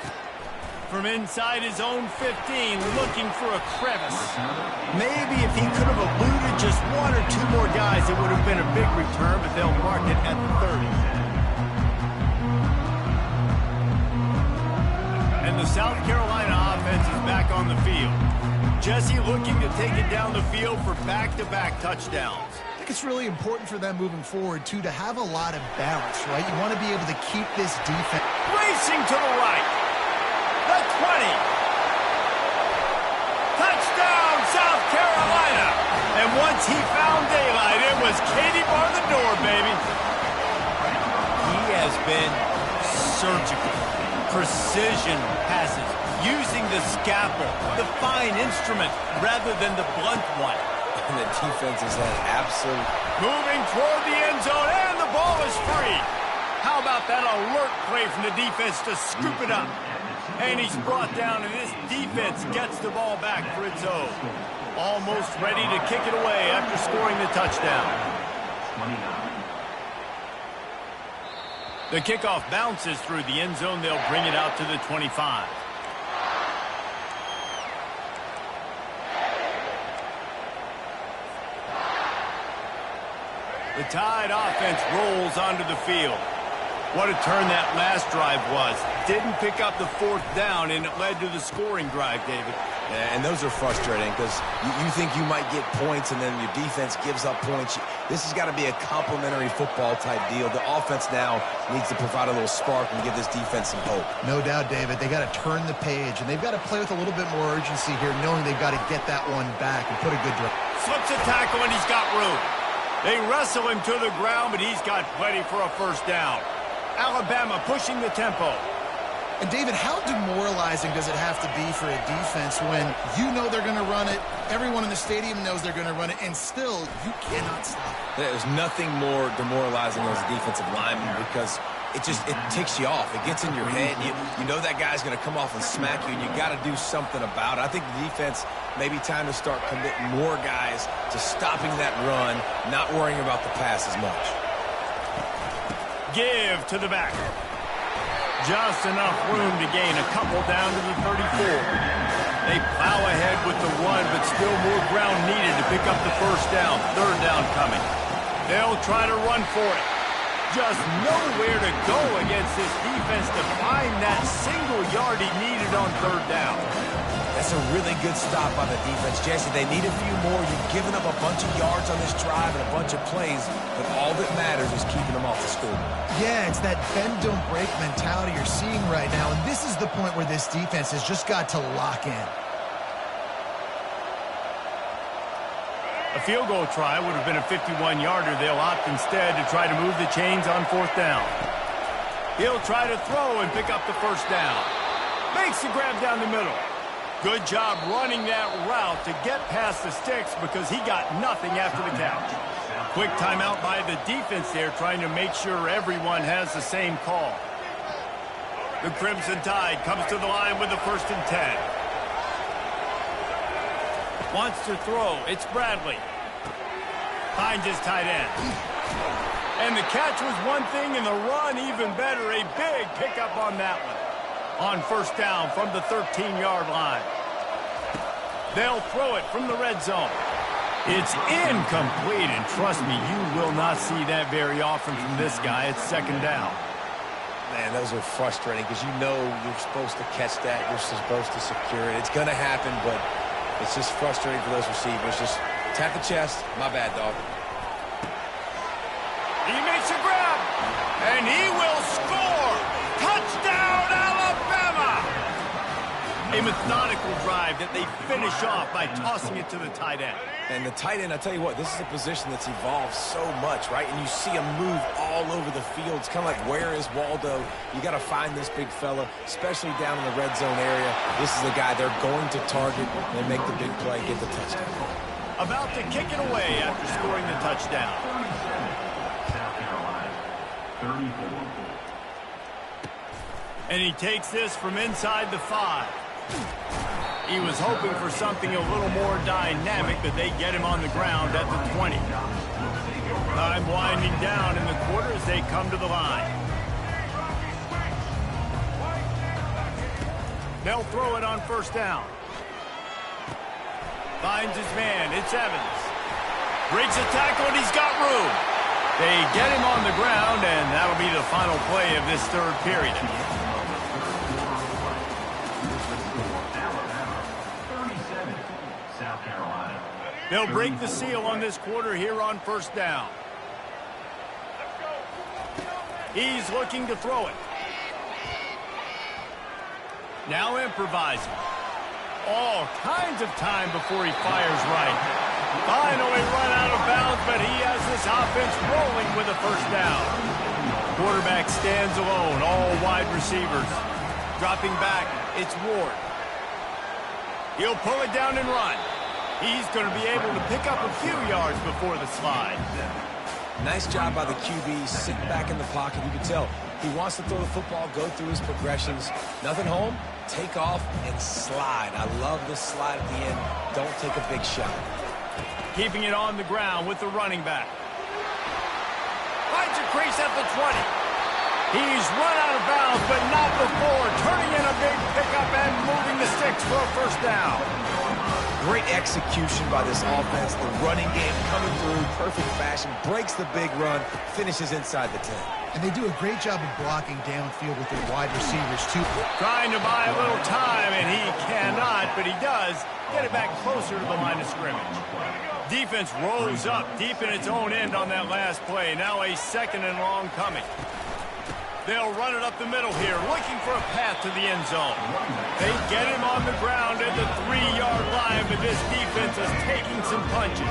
From inside his own 15, looking for a crevice. Maybe if he could have eluded just 1 or 2 more guys, it would have been a big return, but they'll mark it at the 30. And the South Carolina offense is back on the field. Jesse looking to take it down the field for back-to-back touchdowns. I think it's really important for them moving forward, too, to have a lot of balance, right? You want to be able to keep this defense. Racing to the right. The 20. Touchdown, South Carolina. And once he found daylight, it was Katie bar the door, baby. He has been surgical. Precision passes. Using the scalpel, the fine instrument, rather than the blunt one. And the defense has had absolute... Moving toward the end zone, and the ball is free. How about that alert play from the defense to scoop it up? And he's brought down, and this defense gets the ball back for its own. Almost ready to kick it away after scoring the touchdown. 29. The kickoff bounces through the end zone. They'll bring it out to the 25. The Tide offense rolls onto the field. What a turn that last drive was. Didn't pick up the fourth down, and it led to the scoring drive, David. Yeah, and those are frustrating because you think you might get points and then your defense gives up points. This has got to be a complementary football type deal. The offense now needs to provide a little spark and give this defense some hope. No doubt, David. They got to turn the page, and they've got to play with a little bit more urgency here, knowing they've got to get that one back and put a good drive. Slips a tackle, and he's got room. They wrestle him to the ground, but he's got plenty for a first down. Alabama pushing the tempo. And, David, how demoralizing does it have to be for a defense when you know they're going to run it, everyone in the stadium knows they're going to run it, and still you cannot stop it? There's nothing more demoralizing as a defensive lineman because it ticks you off. It gets in your head. You know that guy's going to come off and smack you, and you got to do something about it. I think the defense maybe time to start committing more guys to stopping that run, not worrying about the pass as much. Give to the back. Just enough room to gain a couple down to the 34. They plow ahead with the run, but still more ground needed to pick up the first down. Third down coming. They'll try to run for it. Just nowhere to go against this defense to find that single yard he needed on third down. That's a really good stop by the defense. Jesse, they need a few more. You've given up a bunch of yards on this drive and a bunch of plays, but all that matters is keeping them off the score. Yeah, it's that bend, don't break mentality you're seeing right now, and this is the point where this defense has just got to lock in. A field goal try would have been a 51-yarder. They'll opt instead to try to move the chains on fourth down. He'll try to throw and pick up the first down. Makes the grab down the middle. Good job running that route to get past the sticks because he got nothing after the catch. Quick timeout by the defense there, trying to make sure everyone has the same call. The Crimson Tide comes to the line with the 1st and 10. Wants to throw. It's Bradley. Finds his tight end. And the catch was one thing, and the run even better. A big pickup on that one. On first down from the 13-yard line. They'll throw it from the red zone. It's incomplete, and trust me, you will not see that very often from this guy. It's second down. Man, those are frustrating because you know you're supposed to catch that. You're supposed to secure it. It's going to happen, but it's just frustrating for those receivers. Just tap the chest. My bad, dog. He makes a grab, and he will score. Touchdown, Alabama! A methodical drive that they finish off by tossing it to the tight end. And the tight end, I tell you what, this is a position that's evolved so much, right? And you see him move all over the field. It's kind of like, where is Waldo? You got to find this big fella, especially down in the red zone area. This is the guy they're going to target and make the big play, get the touchdown. About to kick it away after scoring the touchdown. South Carolina, 34. And he takes this from inside the 5. He was hoping for something a little more dynamic, but they get him on the ground at the 20. Time winding down in the quarter as they come to the line. They'll throw it on first down. Finds his man. It's Evans. Breaks a tackle, and he's got room. They get him on the ground, and that'll be the final play of this third period. South Carolina. They'll break the seal on this quarter here on first down. He's looking to throw it. Now improvising. All kinds of time before he fires right. Finally run out of bounds, but he has this offense rolling with a first down. Quarterback stands alone, all wide receivers. Dropping back, it's Ward. He'll pull it down and run. He's going to be able to pick up a few yards before the slide. Nice job by the QB, sitting back in the pocket. You can tell he wants to throw the football, go through his progressions. Nothing home, take off and slide. I love the slide at the end. Don't take a big shot. Keeping it on the ground with the running back. Finds a crease at the 20. He's run out of bounds, but not before. Turning in a big pickup and moving the sticks for a first down. Great execution by this offense. The running game coming through, perfect fashion, breaks the big run, finishes inside the 10. And they do a great job of blocking downfield with their wide receivers, too. Trying to buy a little time, and he cannot, but he does get it back closer to the line of scrimmage. Defense rolls up deep in its own end on that last play. Now a 2nd and long coming. They'll run it up the middle here, looking for a path to the end zone. They get him on the ground at the 3-yard line, but this defense is taking some punches.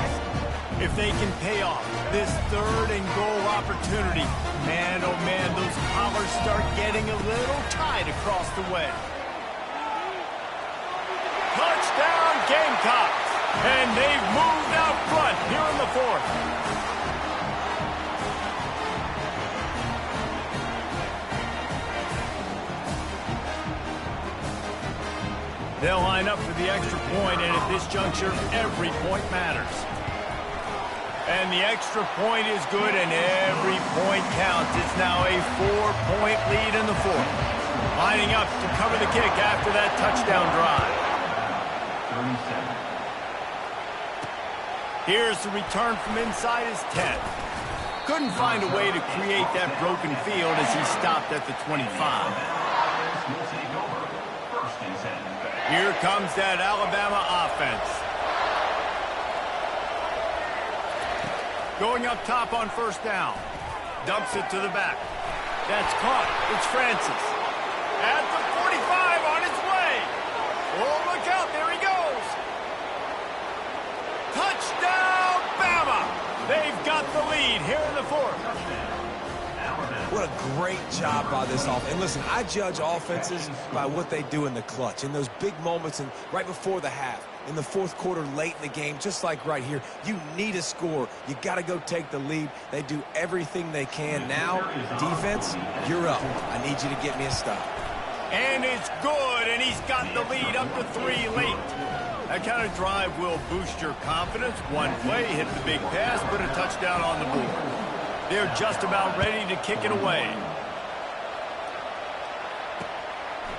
If they can pay off this 3rd and goal opportunity, man, oh man, those collars start getting a little tight across the way. Touchdown Gamecocks! And they've moved out front here in the 4th. They'll line up for the extra point, and at this juncture, every point matters. And the extra point is good, and every point counts. It's now a 4-point lead in the 4th. Lining up to cover the kick after that touchdown drive. 37. Here's the return from inside his 10. Couldn't find a way to create that broken field as he stopped at the 25. Here comes that Alabama offense. Going up top on first down. Dumps it to the back. That's caught. It's Francis. At the 45 on its way. Oh, look out. There he goes. Touchdown, Bama. They've got the lead here in the 4th. What a great job by this offense. And listen, I judge offenses by what they do in the clutch, in those big moments and right before the half, in the 4th quarter, late in the game, just like right here. You need a score. You got to go take the lead. They do everything they can. Now, defense, you're up. I need you to get me a stop. And it's good, and he's got the lead up to 3 late. That kind of drive will boost your confidence. One play, hit the big pass, put a touchdown on the board. They're just about ready to kick it away.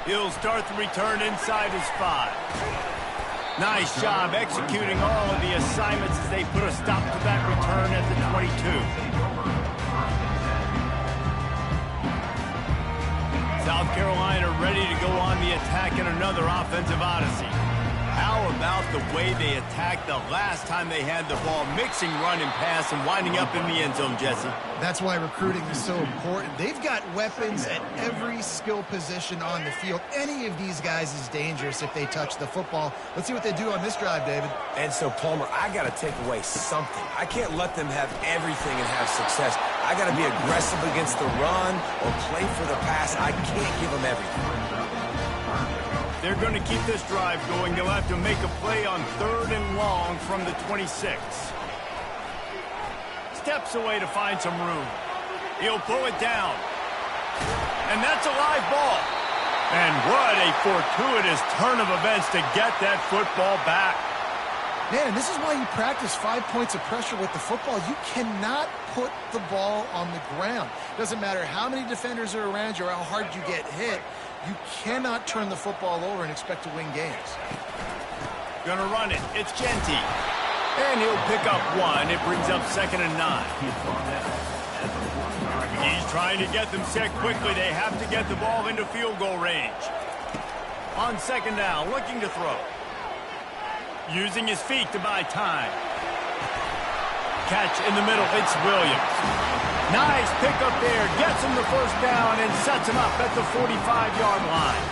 He'll start the return inside his 5. Nice job executing all of the assignments as they put a stop to that return at the 22. South Carolina ready to go on the attack in another offensive odyssey. How about the way they attacked the last time they had the ball, mixing run and pass and winding up in the end zone, Jesse? That's why recruiting is so important. They've got weapons at every skill position on the field. Any of these guys is dangerous if they touch the football. Let's see what they do on this drive, David. And so, Palmer, I got to take away something. I can't let them have everything and have success. I got to be aggressive against the run or play for the pass. I can't give them everything. They're going to keep this drive going. They'll have to make a play on 3rd and long from the 26. Steps away to find some room. He'll pull it down. And that's a live ball. And what a fortuitous turn of events to get that football back. Man, this is why you practice 5 points of pressure with the football. You cannot put the ball on the ground. Doesn't matter how many defenders are around you or how hard you get hit. You cannot turn the football over and expect to win games. Gonna run it. It's Genty. And he'll pick up 1. It brings up 2nd and 9. He's trying to get them set quickly. They have to get the ball into field goal range. On 2nd down, looking to throw. Using his feet to buy time. Catch in the middle. It's Williams. Nice pickup there. Gets him the first down and sets him up at the 45-yard line.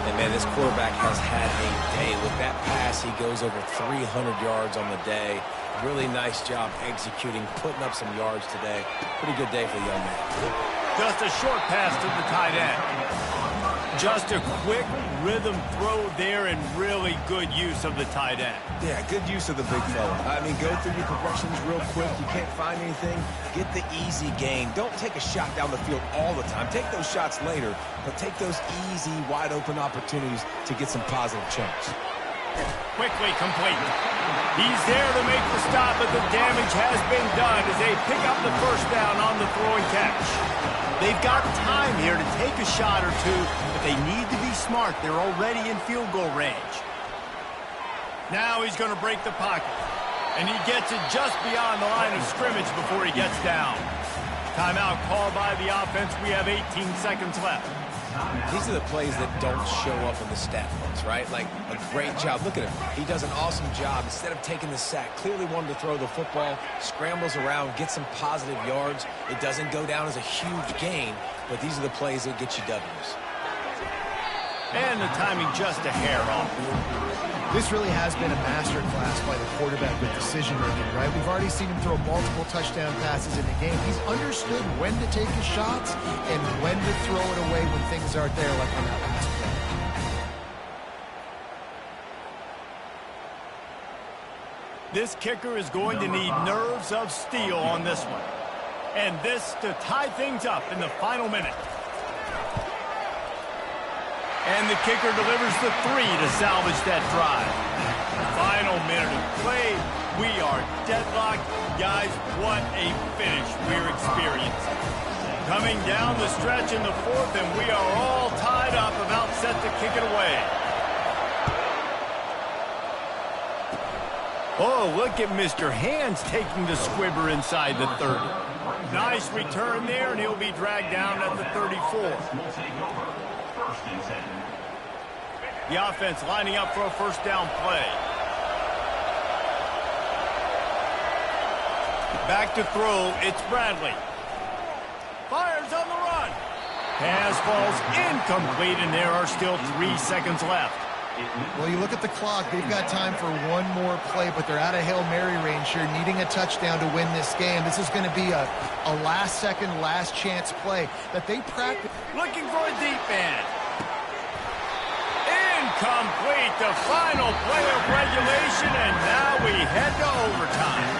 And, man, this quarterback has had a day. With that pass, he goes over 300 yards on the day. Really nice job executing, putting up some yards today. Pretty good day for the young man. Just a short pass to the tight end. Just a quick rhythm throw there and really good use of the tight end. Yeah, good use of the big fella. I mean, go through your progressions real quick. You can't find anything, get the easy gain. Don't take a shot down the field all the time. Take those shots later, but take those easy, wide-open opportunities to get some positive chunks. Quickly complete. He's there to make the stop, but the damage has been done as they pick up the first down on the throw and catch. They've got time here to take a shot or two, but they need to be smart. They're already in field goal range. Now he's going to break the pocket, and he gets it just beyond the line of scrimmage before he gets down. Timeout called by the offense. We have 18 seconds left. These are the plays that don't show up in the stat books, right? Like a great job. Look at him. He does an awesome job. Instead of taking the sack, clearly wanted to throw the football, scrambles around, gets some positive yards. It doesn't go down as a huge gain, but these are the plays that get you W's. And the timing just a hair off. This really has been a master class by the quarterback with decision-making, right? We've already seen him throw multiple touchdown passes in the game. He's understood when to take his shots and when to throw it away when things aren't there, like on that last play. This kicker is going to need nerves of steel on this one. And this to tie things up in the final minute. And the kicker delivers the 3 to salvage that drive. Final minute of play. We are deadlocked. Guys, what a finish we're experiencing. Coming down the stretch in the 4th, and we are all tied up, about set to kick it away. Oh, look at Mr. Hands taking the squibber inside the 30. Nice return there, and he'll be dragged down at the 34. The offense lining up for a first down play. Back to throw, it's Bradley. Fires on the run. Pass falls incomplete, and there are still 3 seconds left. Well, you look at the clock. They've got time for one more play, but they're out of Hail Mary range here, needing a touchdown to win this game. This is going to be a last-second, last-chance play that they practice. Looking for a deep man. Incomplete, the final play of regulation, and now we head to overtime.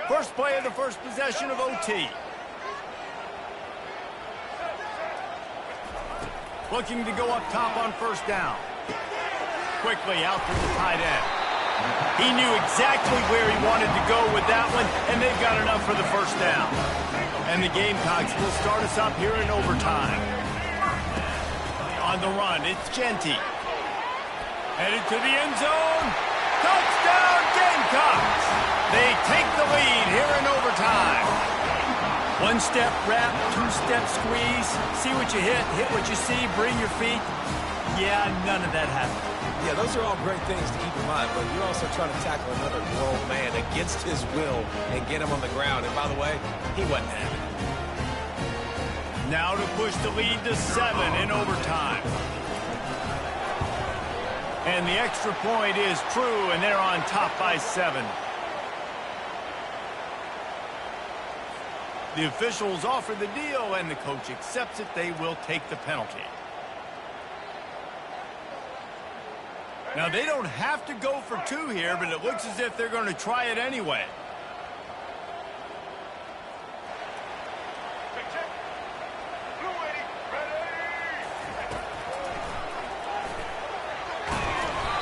First play of the first possession of OT. Looking to go up top on first down. Quickly out to the tight end. He knew exactly where he wanted to go with that one, and they've got enough for the first down. And the Gamecocks will start us up here in overtime. On the run, it's Genty. Headed to the end zone. Touchdown, Gamecocks! They take the lead here in overtime. One-step wrap, two-step squeeze. See what you hit what you see, bring your feet. Yeah, none of that happened. Yeah, those are all great things to keep in mind, but you're also trying to tackle another grown man against his will and get him on the ground. And by the way, he wasn't having it. Now to push the lead to 7 in overtime. And the extra point is true, and they're on top by 7. The officials offer the deal, and the coach accepts it. They will take the penalty. Now, they don't have to go for 2 here, but it looks as if they're going to try it anyway.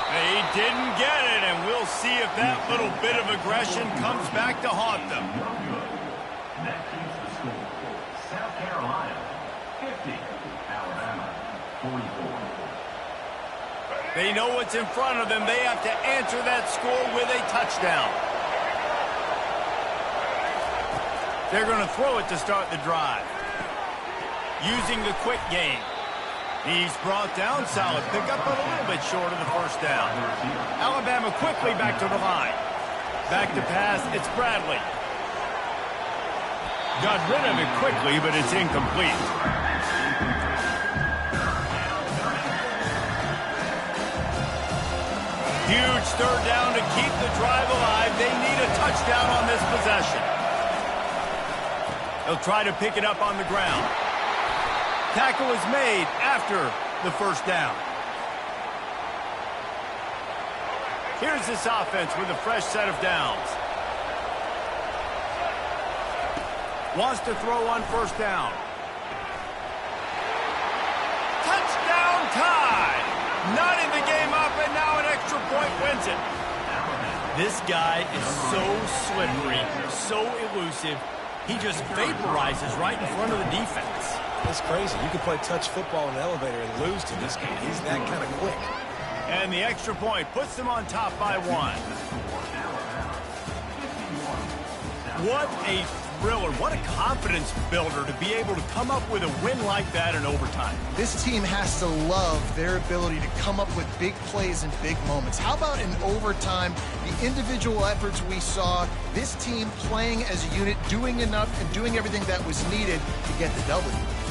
They didn't get it, and we'll see if that little bit of aggression comes back to haunt them. That keeps the score. South Carolina, 50. Alabama, 44. They know what's in front of them. They have to answer that score with a touchdown. They're going to throw it to start the drive. Using the quick game. He's brought down. Solid pickup, but a little bit short of the first down. Alabama quickly back to the line. Back to pass. It's Bradley. Got rid of it quickly, but it's incomplete. Huge third down to keep the drive alive. They need a touchdown on this possession. They'll try to pick it up on the ground. Tackle is made after the first down. Here's this offense with a fresh set of downs. Wants to throw on first down. Touchdown tie! Knotting the game up, and now an extra point wins it. This guy is so slippery, so elusive. He just vaporizes right in front of the defense. It's crazy. You could play touch football in the elevator and lose to this guy. He's that kind of quick. And the extra point puts them on top by 1. What a thriller. What a confidence builder to be able to come up with a win like that in overtime. This team has to love their ability to come up with big plays and big moments. How about in overtime, the individual efforts we saw, this team playing as a unit, doing enough and doing everything that was needed to get the W.